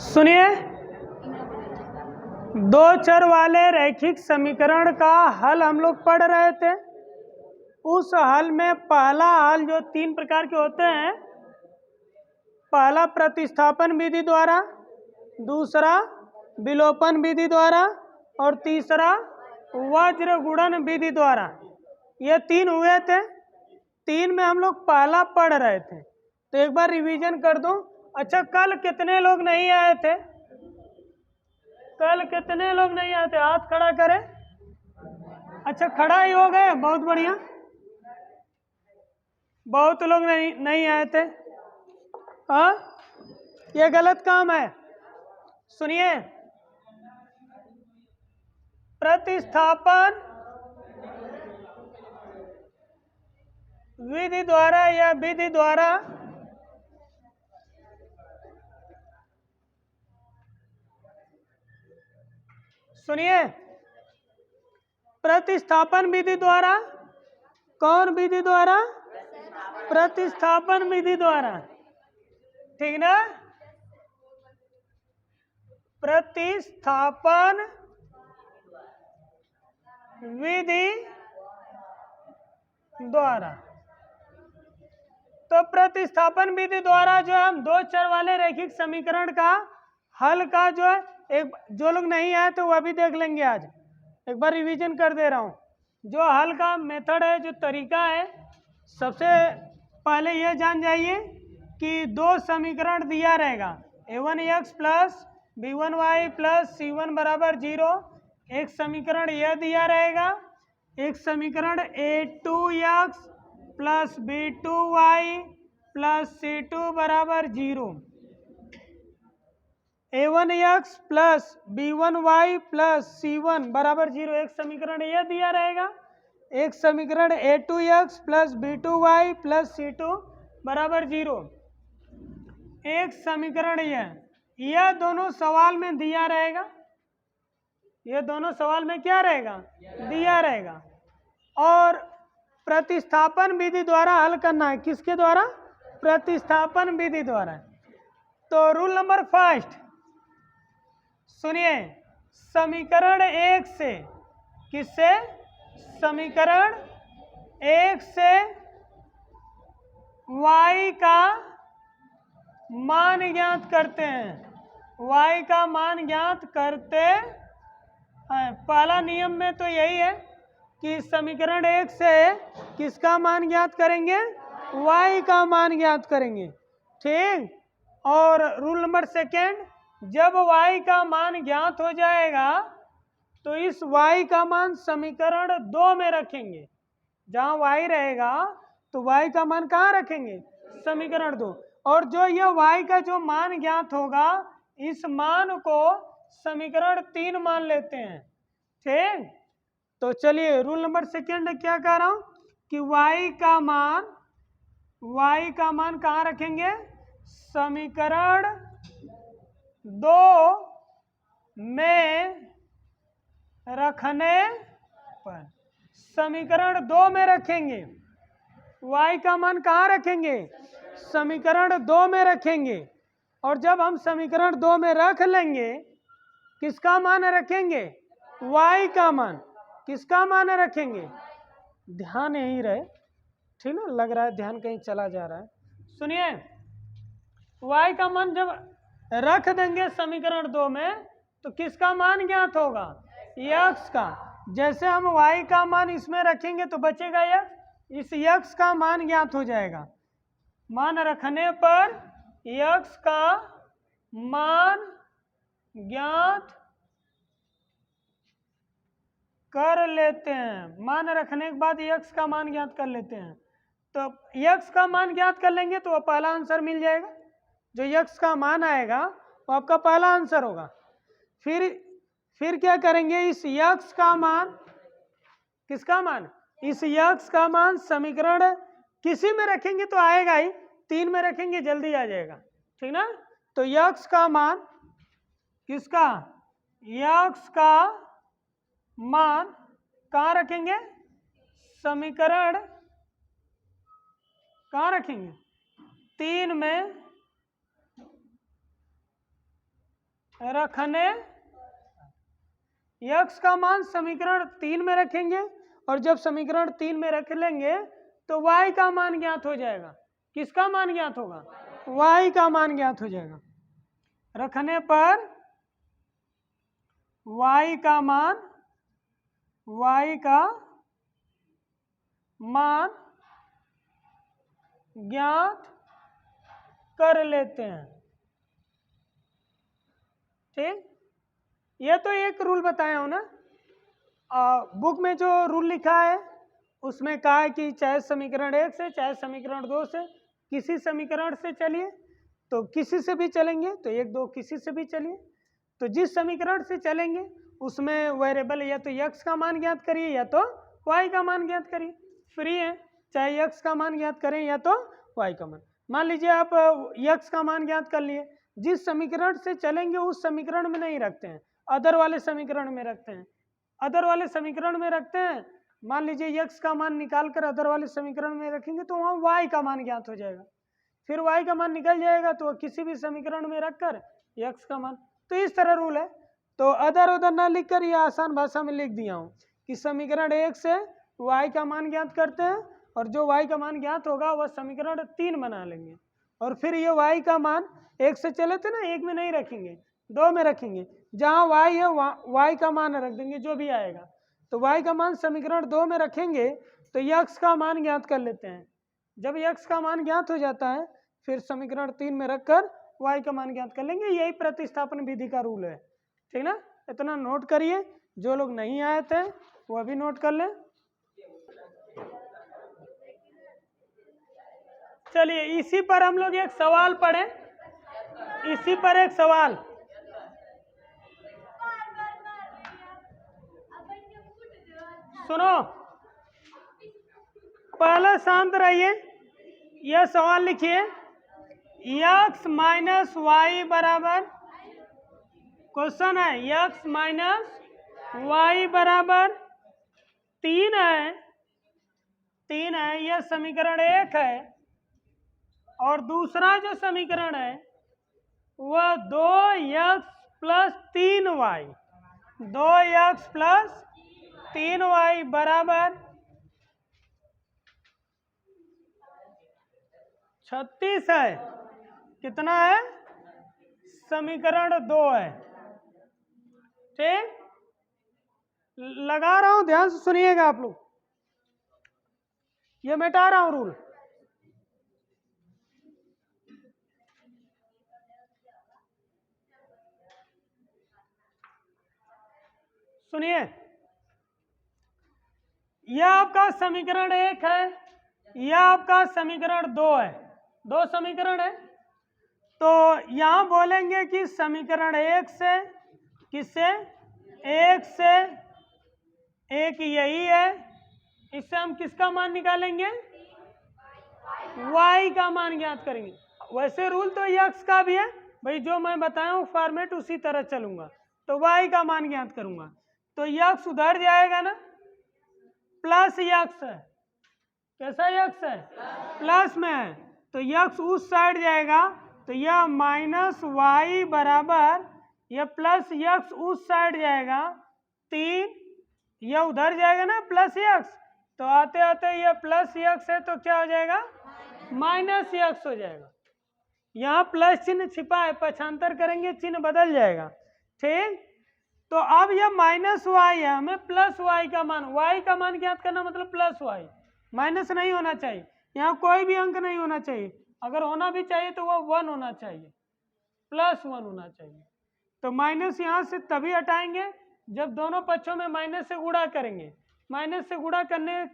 सुनिए, दो चर वाले रैखिक समीकरण का हल हम लोग पढ़ रहे थे। उस हल में पहला हल जो तीन प्रकार के होते हैं, पहला प्रतिस्थापन विधि द्वारा, दूसरा विलोपन विधि द्वारा और तीसरा वज्र गुणन विधि द्वारा। ये तीन हुए थे। तीन में हम लोग पहला पढ़ रहे थे, तो एक बार रिवीजन कर दूं। अच्छा, कल कितने लोग नहीं आए थे? कल कितने लोग नहीं आए थे? हाथ खड़ा करें। अच्छा, खड़ा ही हो गए, बहुत बढ़िया। बहुत लोग नहीं आए थे। हाँ, ये गलत काम है। सुनिए, प्रतिस्थापन विधि द्वारा या विधि द्वारा सुनिए, प्रतिस्थापन विधि द्वारा, कौन विधि द्वारा? प्रतिस्थापन विधि द्वारा, ठीक ना? प्रतिस्थापन विधि द्वारा। तो प्रतिस्थापन विधि द्वारा जो हम दो चर वाले रैखिक समीकरण का हल का जो है, एक जो लोग नहीं आए तो वह भी देख लेंगे आज। एक बार रिवीजन कर दे रहा हूं। जो हल का मेथड है, जो तरीका है, सबसे पहले यह जान जाइए कि दो समीकरण दिया रहेगा, a1x plus b1y plus c1 बराबर 0। एक समीकरण यह दिया रहेगा, एक समीकरण a2x plus b2y plus c2 बराबर 0। a1x plus b1y plus c1 बराबर 0, एक समीकरण यह दिया रहेगा। एक समीकरण a2x plus b2y plus c2 बराबर 0। एक समीकरण यह दोनों सवाल में दिया रहेगा। यह दोनों सवाल में क्या रहेगा? दिया रहेगा। और प्रतिस्थापन विधि द्वारा हल करना है। किसके द्वारा? प्रतिस्थापन विधि द्वारा। तो रूल नंबर फर्स्ट सुनिए, समीकरण एक से, किससे? समीकरण एक से y का मान ज्ञात करते हैं। y का मान ज्ञात करते हैं। पहला नियम में तो यही है कि समीकरण एक से किसका मान ज्ञात करेंगे? y का मान ज्ञात करेंगे, ठीक। और रूल नंबर सेकेंड, जब y का मान ज्ञात हो जाएगा तो इस y का मान समीकरण 2 में रखेंगे। जहां y रहेगा तो y का मान कहाँ रखेंगे? समीकरण 2। और जो यह y का जो मान ज्ञात होगा, इस मान को समीकरण 3 मान लेते हैं, ठीक। तो चलिए, रूल नंबर सेकेंड क्या कह रहा हूं कि y का मान कहाँ रखेंगे? समीकरण 2 में रखने पर, समीकरण 2 में रखेंगे। y का मान कहाँ रखेंगे? समीकरण 2 में रखेंगे। और जब हम समीकरण 2 में रख लेंगे, किसका मान रखेंगे? y का मान। किसका मान रखेंगे? ध्यान यहीं रहे, ठीक ना? लग रहा है ध्यान कहीं चला जा रहा है। सुनिए, y का मान जब रख देंगे समीकरण 2 में, तो किसका मान ज्ञात होगा? x का। जैसे हम y का मान इसमें रखेंगे तो बचेगा x, इस x का मान ज्ञात हो जाएगा। मान रखने पर x का मान ज्ञात कर लेते हैं। मान रखने के बाद x का मान ज्ञात कर लेते हैं। तो x का मान ज्ञात कर लेंगे तो पहला आंसर मिल जाएगा। जो x का मान आएगा वो आपका पहला आंसर होगा। फिर क्या करेंगे? इस x का मान, किसका मान? इस x का मान समीकरण किसी में रखेंगे तो आएगा ही, 3 में रखेंगे जल्दी आ जाएगा, ठीक ना? तो x का मान, किसका? x का मान कहाँ रखेंगे? समीकरण कहाँ रखेंगे? 3 में रखने x का मान समीकरण 3 में रखेंगे, और जब समीकरण 3 में रख लेंगे तो y का मान ज्ञात हो जाएगा। किसका मान ज्ञात होगा? y का मान ज्ञात हो जाएगा। रखने पर y का मान ज्ञात कर लेते हैं। ठीक, ये तो एक रूल बताया हूं ना। बुक में जो रूल लिखा है उसमें कहा है कि चाहे समीकरण 1 से चाहे समीकरण 2 से किसी समीकरण से चलिए, तो किसी से भी चलेंगे तो 1 2 किसी से भी चलिए, तो जिस समीकरण से चलेंगे उसमें वेरिएबल या तो x का मान ज्ञात करिए या तो y का मान ज्ञात करिए। फ्री है, चाहे x का मान ज्ञात करें या तो y का मान। मान लीजिए आप x का मान ज्ञात कर लिए, जिस समीकरण से चलेंगे उस समीकरण में नहीं रखते हैं, अदर वाले समीकरण में रखते हैं। अदर वाले समीकरण में रखते हैं, मान लीजिए x का मान निकाल कर अदर वाले समीकरण में रखेंगे तो वहाँ y का मान ज्ञात हो जाएगा। फिर y का मान निकल जाएगा तो किसी भी समीकरण में रखकर x का मान। तो इस तरह रूल है। तो अदर उधर ना लिखकर ये आसान भाषा में लिख दिया हूँ कि समीकरण 1 से y का मान ज्ञात करते हैं, और जो y का मान ज्ञात होगा वह समीकरण 3 बना लेंगे, और फिर ये y का मान 1 से चले थे ना, 1 में नहीं रखेंगे, 2 में रखेंगे। जहाँ y है वहाँ y का मान रख देंगे जो भी आएगा। तो y का मान समीकरण 2 में रखेंगे तो x का मान ज्ञात कर लेते हैं। जब x का मान ज्ञात हो जाता है फिर समीकरण 3 में रखकर y का मान ज्ञात कर लेंगे। यही प्रतिस्थापन विधि का रूल है। ठीक ना, इतना नोट करिए। जो लोग नहीं आए थे वो भी नोट कर लें। चलिए इसी पर हम लोग एक सवाल पढ़ें। इसी पर एक सवाल, सुनो, पहले शांत रहिए। यह सवाल लिखिए, x माइनस वाई बराबर, क्वेश्चन है x माइनस वाई बराबर 3 है, 3 है, यह समीकरण 1 है, और दूसरा जो समीकरण है वह 2x plus 3y, 2x plus 3y बराबर 36 है। कितना है? समीकरण 2 है। ठीक, लगा रहा हूं, ध्यान से सुनिएगा आप लोग। ये मिटा रहा हूं रूल। सुनिए, यह आपका समीकरण 1 है, यह आपका समीकरण 2 है। 2 समीकरण है। तो यहां बोलेंगे कि समीकरण 1 से, किससे? 1 से, एक यही है, इससे हम किसका मान निकालेंगे? y का मान ज्ञात करेंगे। वैसे रूल तो x का भी है भाई, जो मैं बताया हूं फॉर्मेट उसी तरह चलूंगा। तो y का मान ज्ञात करूंगा तो x उधर जाएगा ना, प्लस x है। कैसा x है? प्लस में है, तो x उस साइड जाएगा, तो यह माइनस वाई बराबर, यह प्लस x उस साइड जाएगा 3, यह उधर जाएगा ना प्लस x, तो आते आते यह प्लस x है तो क्या हो जाएगा? माइनस x हो जाएगा। यहाँ प्लस चिन्ह छिपा है, पक्षांतर करेंगे चिन्ह बदल जाएगा। ठीक, तो अब यह माइनस y है, हमें प्लस y का मान, y का मान ज्ञात करना मतलब प्लस y, माइनस नहीं होना चाहिए। यहाँ कोई भी अंक नहीं होना चाहिए, अगर होना भी चाहिए तो वह 1 होना चाहिए, +1 होना चाहिए। तो माइनस यहाँ से तभी हटाएंगे जब दोनों पक्षों में माइनस से गुणा करेंगे। माइनस से गुणा करने,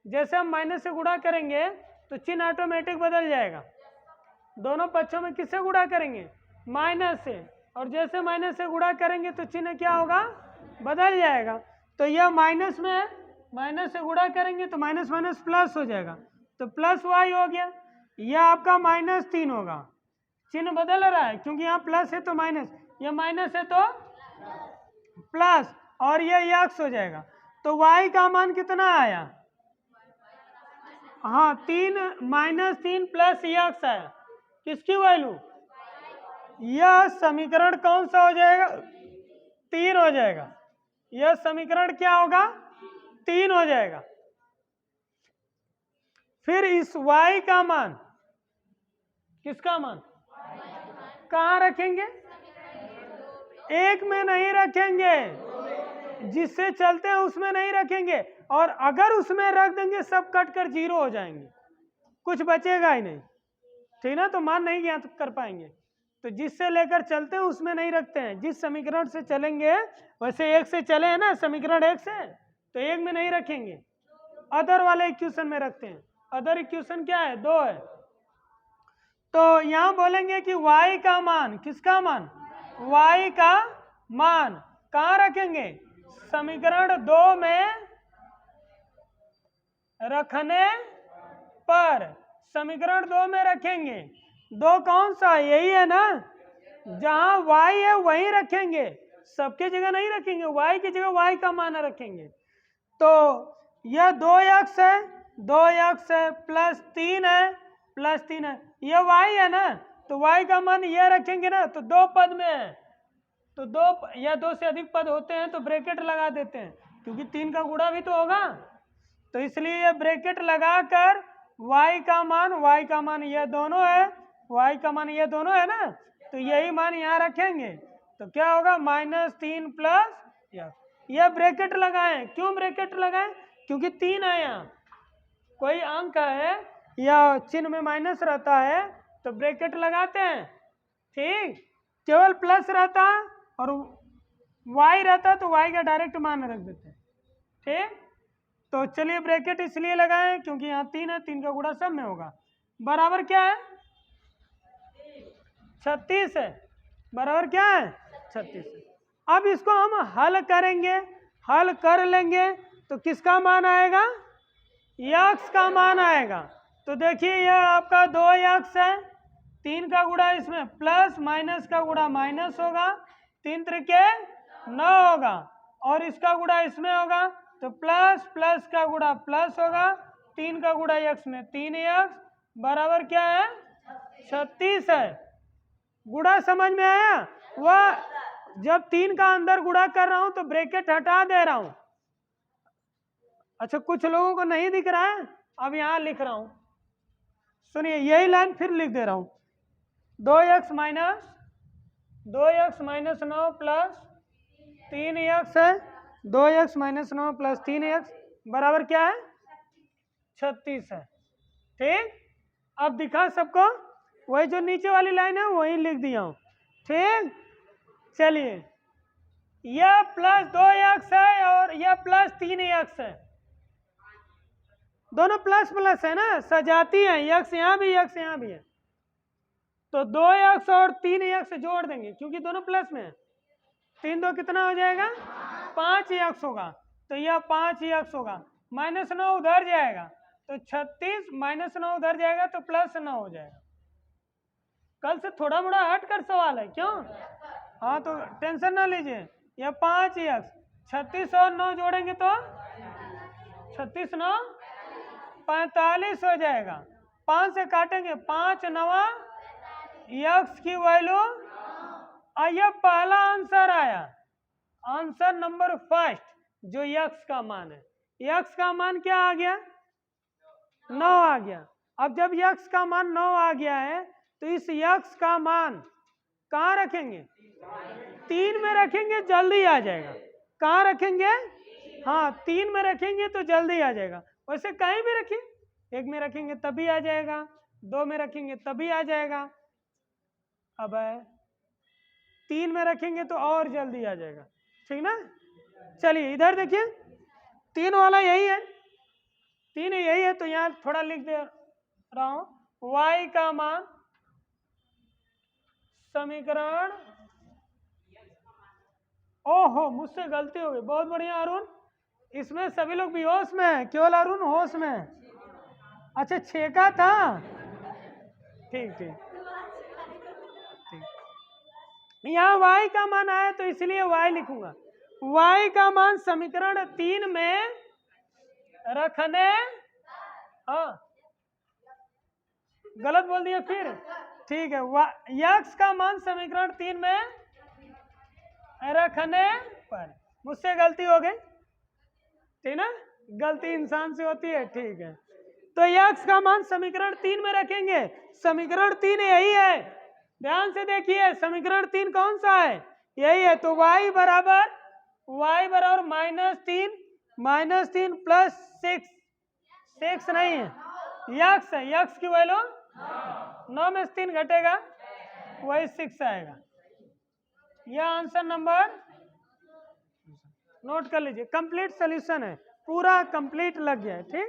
जैसे हम माइनस से गुणा करेंगे तो चिन्ह ऑटोमेटिक बदल जाएगा। दोनों पक्षों में किससे गुणा करेंगे? माइनस से, और जैसे माइनस से गुणा करेंगे तो चिन्ह क्या होगा? बदल जाएगा। तो यह माइनस में है, माइनस से गुणा करेंगे तो माइनस माइनस प्लस हो जाएगा, तो प्लस y हो गया। यह आपका -3 होगा, चिन्ह बदल रहा है क्योंकि यहाँ प्लस है तो माइनस, यह माइनस है तो प्लस, और यह x हो जाएगा। तो y का मान कितना आया? हाँ 3 -3 प्लस यक्स है, किसकी वैल्यू? यह समीकरण कौन सा हो जाएगा? 3 हो जाएगा। यह समीकरण क्या होगा? 3 हो जाएगा। फिर इस y का मान, किसका मान कहाँ रखेंगे? एक में नहीं रखेंगे, जिससे चलते हैं उसमें नहीं रखेंगे, और अगर उसमें रख देंगे सब कट कर 0 हो जाएंगे, कुछ बचेगा ही नहीं, ठीक ना? तो मान नहीं ज्ञात कर पाएंगे। तो जिससे लेकर चलते हैं उसमें नहीं रखते हैं, जिस समीकरण से चलेंगे वैसे एक से चले हैं ना, समीकरण एक से, तो एक में नहीं रखेंगे, अदर वाले इक्वेशन में रखते हैं। अदर इक्वेशन क्या है? 2 है। तो यहां बोलेंगे कि y का मान, किसका मान? y का मान कहाँ रखेंगे? समीकरण 2 में रखने पर, समीकरण 2 में रखेंगे। 2 कौन सा? यही है ना, जहां y है वहीं रखेंगे, सबके जगह नहीं रखेंगे, y की जगह y का मान रखेंगे। तो यह 2x है, 2x है, प्लस 3 है, प्लस 3 है, यह y है ना, तो y का मान यह रखेंगे ना, तो 2 पद में है, तो 2 या 2 से अधिक पद होते हैं तो ब्रैकेट लगा देते हैं, क्योंकि 3 का गुणा भी तो होगा, तो इसलिए ये ब्रैकेट लगाकर y का मान ये दोनों है, y का मान ये दोनों है ना, तो यही मान यहाँ रखेंगे, तो क्या होगा? -3 प्लस यह ब्रैकेट लगाएं। क्यों ब्रैकेट लगाएं? क्योंकि 3 है, यहाँ कोई अंक है या चिन्ह में माइनस रहता है तो ब्रैकेट लगाते हैं, ठीक? केवल प्लस रहता और y रहता तो y का डायरेक्ट मान रख देते हैं, ठीक? तो चलिए ब्रैकेट इसलिए लगाएं क्योंकि यहाँ 3 है, 3 का गुणा सब में होगा, बराबर क्या है? 36 है, बराबर क्या है? 36 है। अब इसको हम हल करेंगे, हल कर लेंगे तो किसका मान आएगा? यक्स का मान आएगा। तो देखिए यह आपका 2x है, 3 का गुणा इसमें प्लस, माइनस का गुणा माइनस होगा, 3 त्रिके 9 होगा, और इसका गुणा इसमें होगा तो प्लस प्लस का गुणा प्लस होगा, 3 का गुणा x में 3x, बराबर क्या है? 36 है। गुणा समझ में आया? वह जब 3 का अंदर गुणा कर रहा हूं तो ब्रैकेट हटा दे रहा हूं। अच्छा, कुछ लोगों को नहीं दिख रहा है, अब यहां लिख रहा हूं, सुनिए यही लाइन फिर लिख दे रहा हूं। 2x माइनस 9 प्लस 3x है, 2x माइनस 9 प्लस 3x बराबर क्या है? 36 है, ठीक? अब दिखा सबको? वही जो नीचे वाली लाइन है वही लिख दिया हूं, ठीक? चलिए यह प्लस 2x है और यह प्लस 3x है, दोनों प्लस प्लस है ना, सजाती है, x यहाँ भी x यहाँ भी है, तो 2x और 3x जोड़ देंगे क्योंकि दोनों प्लस में है, 3 2 कितना हो जाएगा? 5x होगा, तो यह 5x होगा, -9 उधर जाएगा तो 36, -9 उधर जाएगा तो +9 हो जाएगा। कल से थोड़ा मोड़ा हट कर सवाल है, क्यों? हाँ तो टेंशन ना लीजिए, यह 5x, 36 और 9 जोड़ेंगे तो 36 9 45 हो जाएगा, 5 से काटेंगे 5 9 x की वैल्यू, यह पहला आंसर आया, आंसर नंबर फर्स्ट, जो x का मान है। x का मान क्या आ गया? 9 आ गया। अब जब x का मान 9 आ गया है तो इस x का मान कहाँ रखेंगे? 3 में रखेंगे, जल्दी आ जाएगा। कहाँ रखेंगे? हाँ 3 में रखेंगे तो जल्दी आ जाएगा, वैसे कहीं भी रखिए, 1 में रखेंगे तभी आ जाएगा, 2 में रखेंगे तभी आ जाएगा, अब 3 में रखेंगे तो और जल्दी आ जाएगा, ठीक ना? चलिए इधर देखिए, 3 वाला यही है, 3 यही है, तो यहाँ थोड़ा लिख दे रहा हूं, y का मान समीकरण, ओहो मुझसे गलती हो गई, बहुत बढ़िया अरुण, इसमें सभी लोग बेहोश में है, केवल अरुण होश में है। अच्छा 6 का था, ठीक ठीक ठीक, यहाँ y का मान आया तो इसलिए y लिखूंगा, y का मान समीकरण 3 में रखने, हाँ गलत बोल दिया फिर? ठीक है, यक्स का मान समीकरण 3 में रखने पर। मुझसे गलती हो गई, ठीक ना? गलती इंसान से होती है, ठीक है। तो यक्स का मान समीकरण 3 में रखेंगे। समीकरण 3 यही है, ध्यान से देखिए, समीकरण 3 कौन सा है? यही है। तो y बराबर -3 प्लस 6 नहीं है, यक्स है, यक्स की वैल्यू 9 में से 3 घटेगा, वही 6 आएगा। यह आंसर नंबर नोट कर लीजिए, कंप्लीट सॉल्यूशन है, पूरा कंप्लीट लग गया है, ठीक।